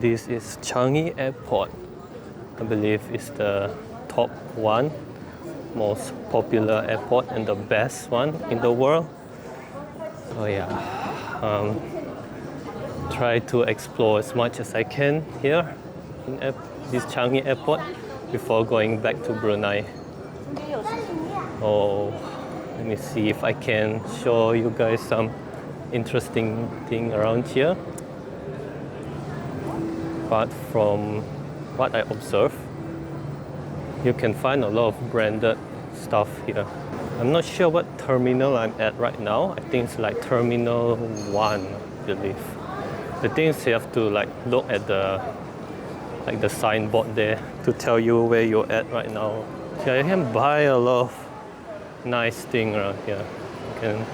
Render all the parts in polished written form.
This is Changi Airport. I believe it's the top one, most popular airport and the best one in the world. So yeah, try to explore as much as I can here in this Changi Airport before going back to Brunei. Oh, let me see if I can show you guys some interesting thing around here. But from what I observe, you can find a lot of branded stuff here. I'm not sure what terminal I'm at right now. I think it's like Terminal 1, I believe. The thing is you have to look at the signboard there to tell you where you're at right now. So you can buy a lot of nice things around here. You can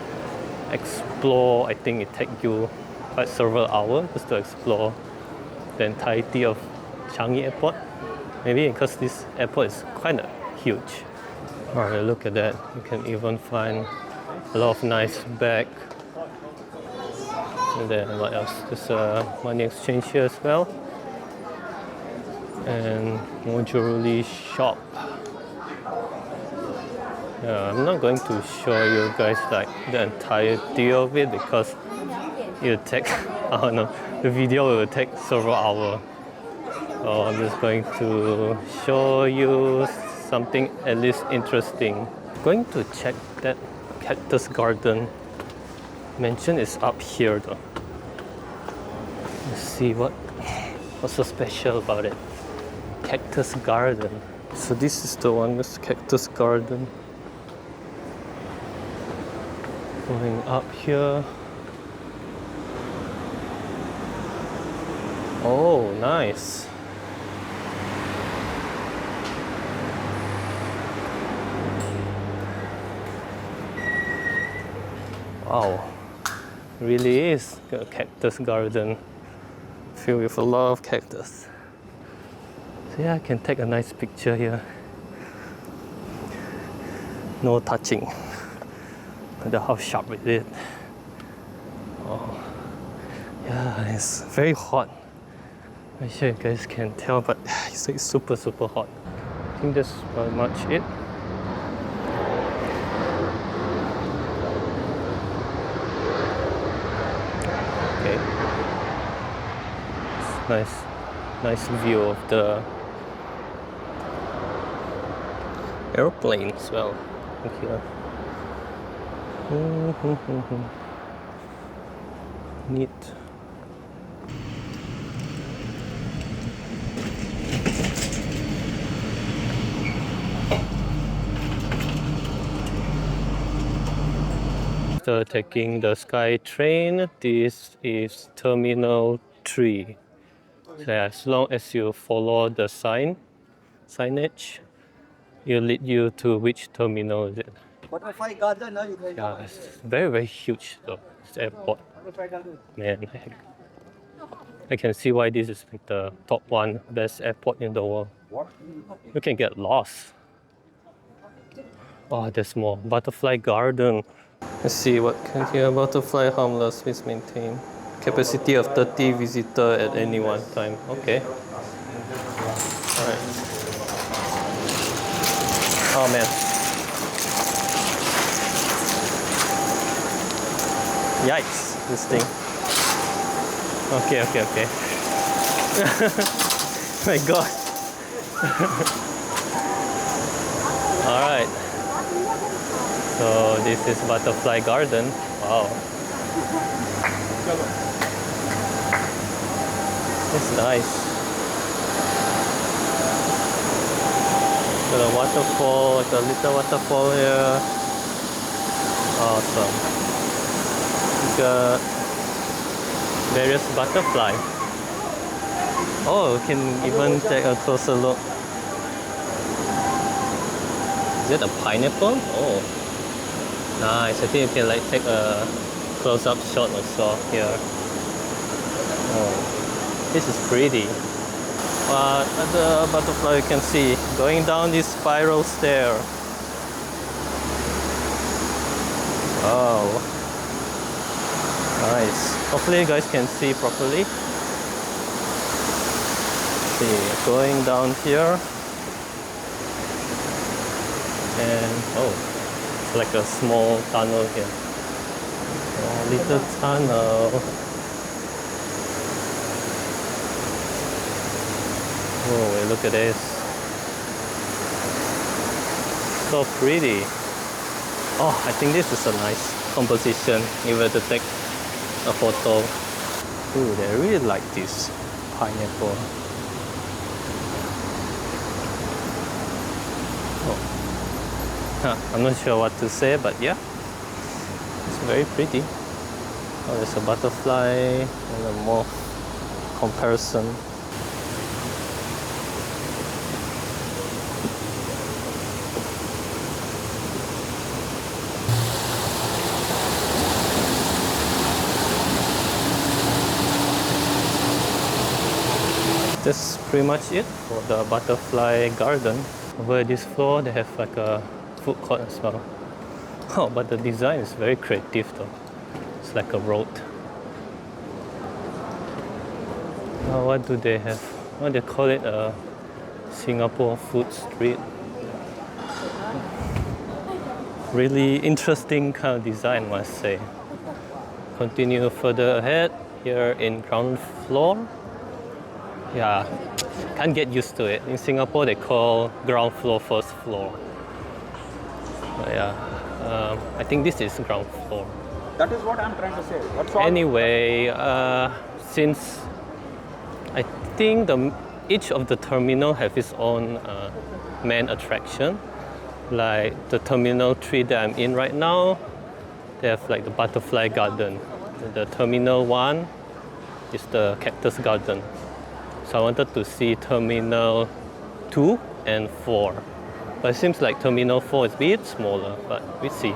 explore. I think it takes you quite several hours just to explore the entirety of Changi Airport. Maybe because this airport is kind of huge. Alright, look at that. You can even find a lot of nice bags. And then what else? There's a money exchange here as well. And more jewelry shop. Yeah, I'm not going to show you guys the entirety of it because it'll take, I don't know, the video will take several hours. So I'm just going to show you something at least interesting. Going to check that cactus garden. Mention is up here though. Let's see what's so special about it. Cactus garden. So this is the one, this cactus garden. Going up here. Oh, nice. Wow, really is a cactus garden filled with a lot of cactus. So yeah, I can take a nice picture here. No touching. Wonder how sharp it is. Oh, yeah, it's very hot. I'm sure you guys can tell, but it's like super hot. I think that's pretty much it. Okay. It's nice view of the airplane as well. Here. Neat. After taking the Sky train, this is Terminal 3. So as long as you follow the signage, it'll lead you to which terminal is it. Yeah, it's very huge though, this airport. Man, I can see why this is like the top one best airport in the world. You can get lost. Oh, there's more. Butterfly garden. Let's see what can here. Butterfly harmless, please maintain. Capacity of 30 visitors at any one time. Okay. Alright. Oh man. Yikes, this thing. Okay. My god. Alright. So this is Butterfly Garden. Wow. It's nice. Got a waterfall, like a little waterfall here. Awesome. We got various butterflies. Oh, we can even take a closer look. Is it a pineapple? Oh, nice. I think you can take a close-up shot or so here. Oh, this is pretty. What other butterfly you can see going down this spiral stair? Oh, nice. Hopefully you guys can see properly. See, going down here, and oh, it's like a small tunnel here. Oh, little tunnel. Oh, look at this. So pretty. Oh, I think this is a nice composition if you were to take a photo. Ooh, they really like this pineapple. Oh. I'm not sure what to say, but yeah, it's very pretty. Oh, there's a butterfly and a more comparison. That's pretty much it for the butterfly garden. Over this floor, they have like a food court as well. Oh, but the design is very creative though. It's like a road. What do they have? Oh, they call it a Singapore food street. Really interesting kind of design, I must say. Continue further ahead here in ground floor. Yeah, can't get used to it. In Singapore, they call ground floor first floor. But yeah, I think this is ground floor. That is what I'm trying to say. What's all? Anyway, since I think each of the terminal have its own main attraction. Like the terminal 3 that I'm in right now, they have like the butterfly garden. The terminal 1 is the cactus garden. So I wanted to see terminal 2 and 4. But it seems like terminal 4 is a bit smaller, but we see.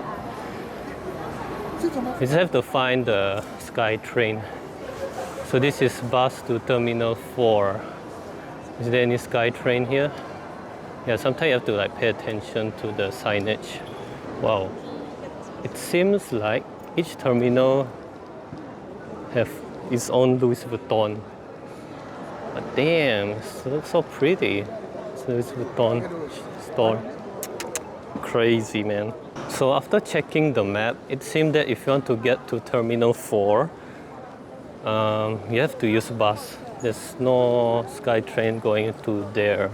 We just have to find the Sky train. So this is bus to terminal 4. Is there any Sky train here? Yeah, sometimes you have to like pay attention to the signage. Wow. It seems like each terminal have its own Louis Vuitton. But damn, it looks so pretty. It's Louis Vuitton store. Crazy, man. So after checking the map, it seemed that if you want to get to Terminal 4, you have to use bus. There's no SkyTrain going to there.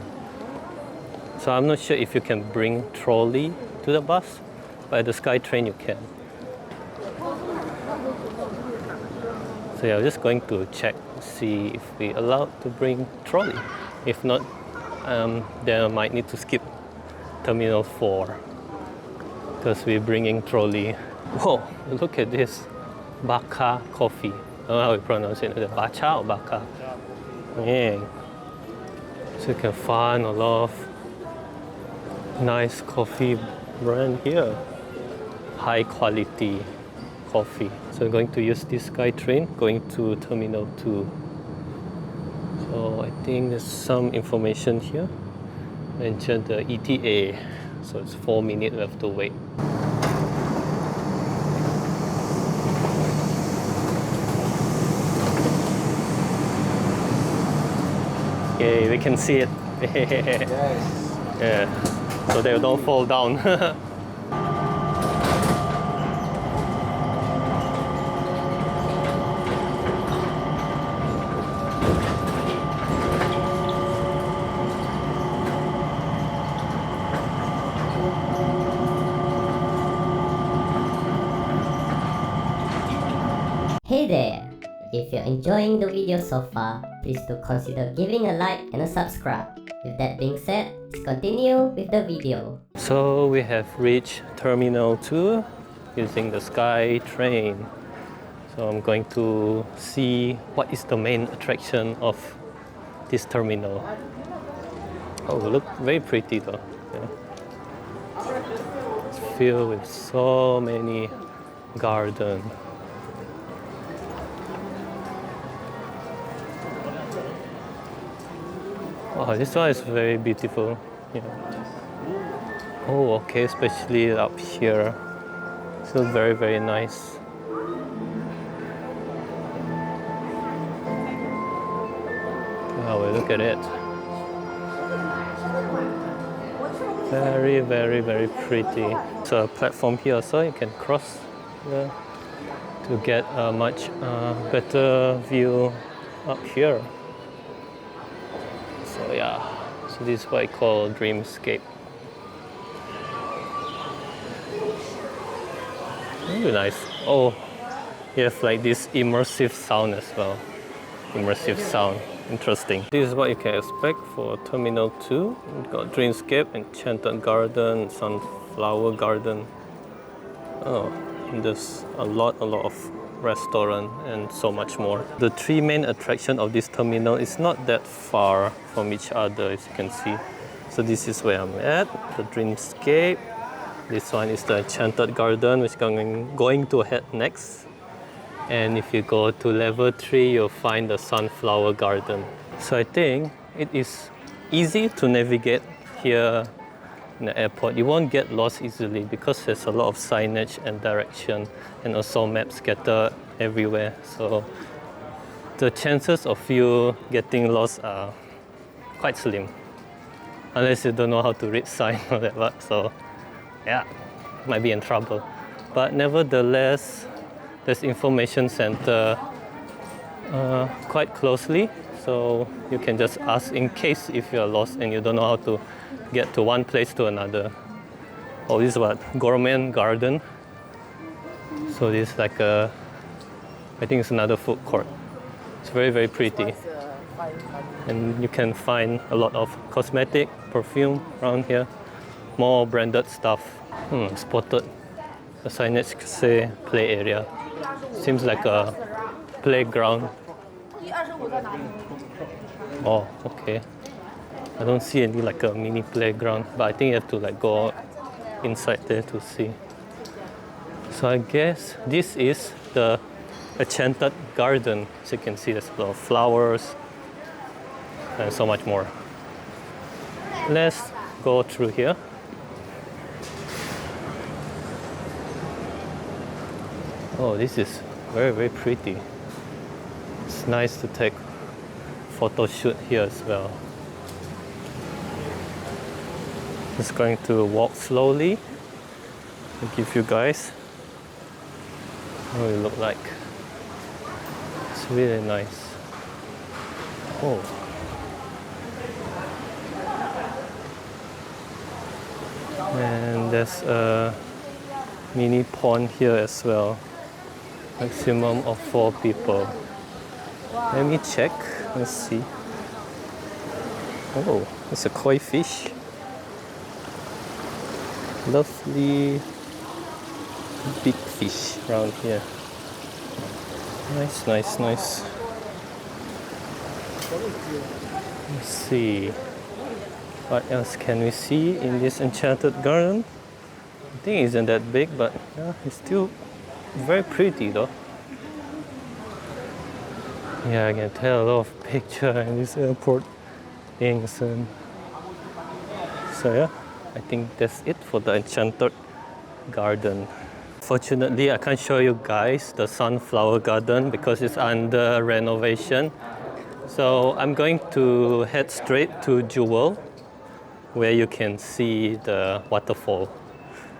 So I'm not sure if you can bring trolley to the bus, but at the SkyTrain you can. So yeah, I'm just going to check, see if we allowed to bring trolley. If not, then I might need to skip Terminal 4 because we're bringing trolley. Whoa, look at this. Baka coffee. I don't know how you pronounce it. Bacha or Baka? Yeah. So you can find a lot of nice coffee brand here. High quality coffee. So I'm going to use this SkyTrain going to Terminal 2. So I think there's some information here. Mentioned the ETA. So it's 4 minutes we have to wait. Okay, we can see it. Yes. Yeah. So they don't fall down. Hey there! If you're enjoying the video so far, please do consider giving a like and a subscribe. With that being said, let's continue with the video. So we have reached Terminal 2 using the SkyTrain. So I'm going to see what is the main attraction of this terminal. Oh, look very pretty though. Yeah. It's filled with so many gardens. Wow, this one is very beautiful. Yeah. Oh, okay, especially up here. Still very, very nice. Oh, look at it. Very, very, very pretty. So a platform here, so you can cross here to get a much better view up here. So yeah, so this is what I call dreamscape. Really nice. Oh, you have like this immersive sound as well. Immersive sound. Interesting. This is what you can expect for Terminal 2. We've got Dreamscape, Enchanted Garden, Sunflower Garden. Oh, and there's a lot of restaurant and so much more. The three main attractions of this terminal is not that far from each other, as you can see. So this is where I'm at, the Dreamscape. This one is the Enchanted Garden, which I'm going to head next. And if you go to level 3, you'll find the Sunflower Garden. So I think it is easy to navigate here in the airport. You won't get lost easily because there's a lot of signage and direction and also maps scattered everywhere. So the chances of you getting lost are quite slim. Unless you don't know how to read sign or whatever. So yeah, might be in trouble. But nevertheless, there's information center quite closely, so you can just ask in case if you're lost and you don't know how to get to one place to another. Oh, this is what? Gourmet garden. So this is like a, I think it's another food court. It's very, very pretty. And you can find a lot of cosmetic, perfume around here. More branded stuff. Spotted a signage say play area. Seems like a playground. Oh, okay. I don't see any like a mini playground, but I think you have to like go inside there to see. So I guess this is the Enchanted Garden. As you can see, there's a lot of flowers and so much more. Let's go through here. Oh, this is very, very pretty. It's nice to take photo shoot here as well. Just going to walk slowly and give you guys how it look like. It's really nice. Oh. And there's a mini pond here as well. Maximum of 4 people. Let me check. Let's see. Oh, it's a koi fish. Lovely big fish around here. Nice, nice, nice. Let's see. What else can we see in this Enchanted Garden? I think it isn't that big, but yeah, it's still very pretty though. Yeah, I can tell a lot of picture in this airport things. And so yeah, I think that's it for the Enchanted Garden. Fortunately, I can't show you guys the Sunflower Garden because it's under renovation. So I'm going to head straight to Jewel, where you can see the waterfall,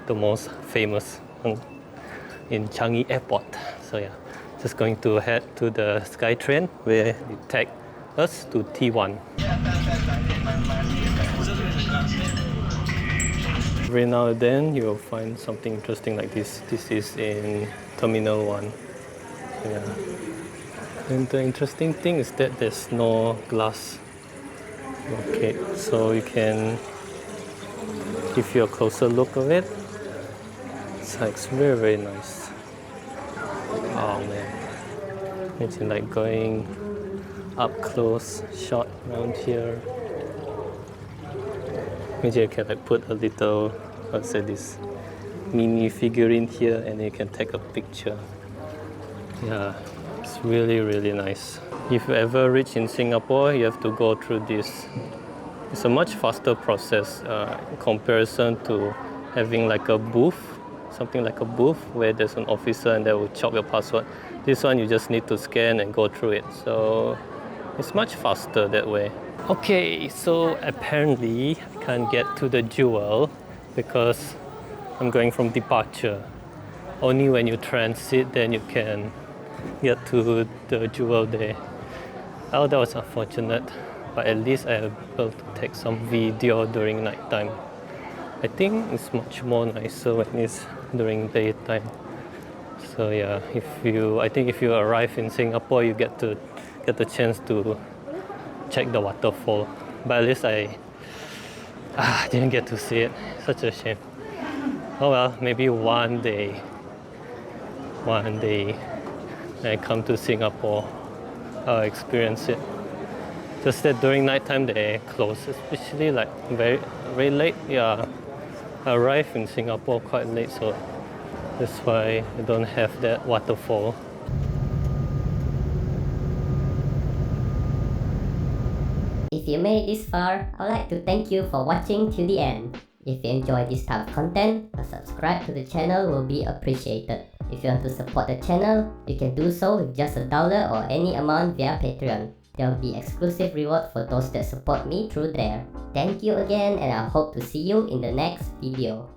the most famous one in Changi Airport. So yeah, just going to head to the SkyTrain where it take us to T1. Every now and then you'll find something interesting like this. This is in Terminal 1. Yeah. And the interesting thing is that there's no glass. Okay, so you can give you a closer look of it. It's very, very nice. Oh man. Imagine like going up close shot around here. Maybe you can like put a little, let's say this mini figurine here and you can take a picture. Yeah, it's really, really nice. If you ever reach in Singapore, you have to go through this. It's a much faster process in comparison to having like a booth, something like a booth where there's an officer and they will chop your password. This one you just need to scan and go through it. So It's much faster that way. Okay, so apparently I can't get to the jewel because I'm going from departure. Only when you transit then you can get to the jewel there. Oh, that was unfortunate, but at least I was able to take some video during nighttime. I think it's much more nicer when it's during daytime. So yeah, I think if you arrive in Singapore, you get the chance to check the waterfall. But at least I didn't get to see it. Such a shame. Oh well, maybe one day when I come to Singapore, I'll experience it. Just that during nighttime they close, especially like very very late. Yeah, I arrived in Singapore quite late, so that's why I don't have that waterfall. If you made it this far, I'd like to thank you for watching till the end. If you enjoy this type of content, a subscribe to the channel will be appreciated. If you want to support the channel, you can do so with just $1 or any amount via Patreon. There will be exclusive reward for those that support me through there. Thank you again, and I hope to see you in the next video.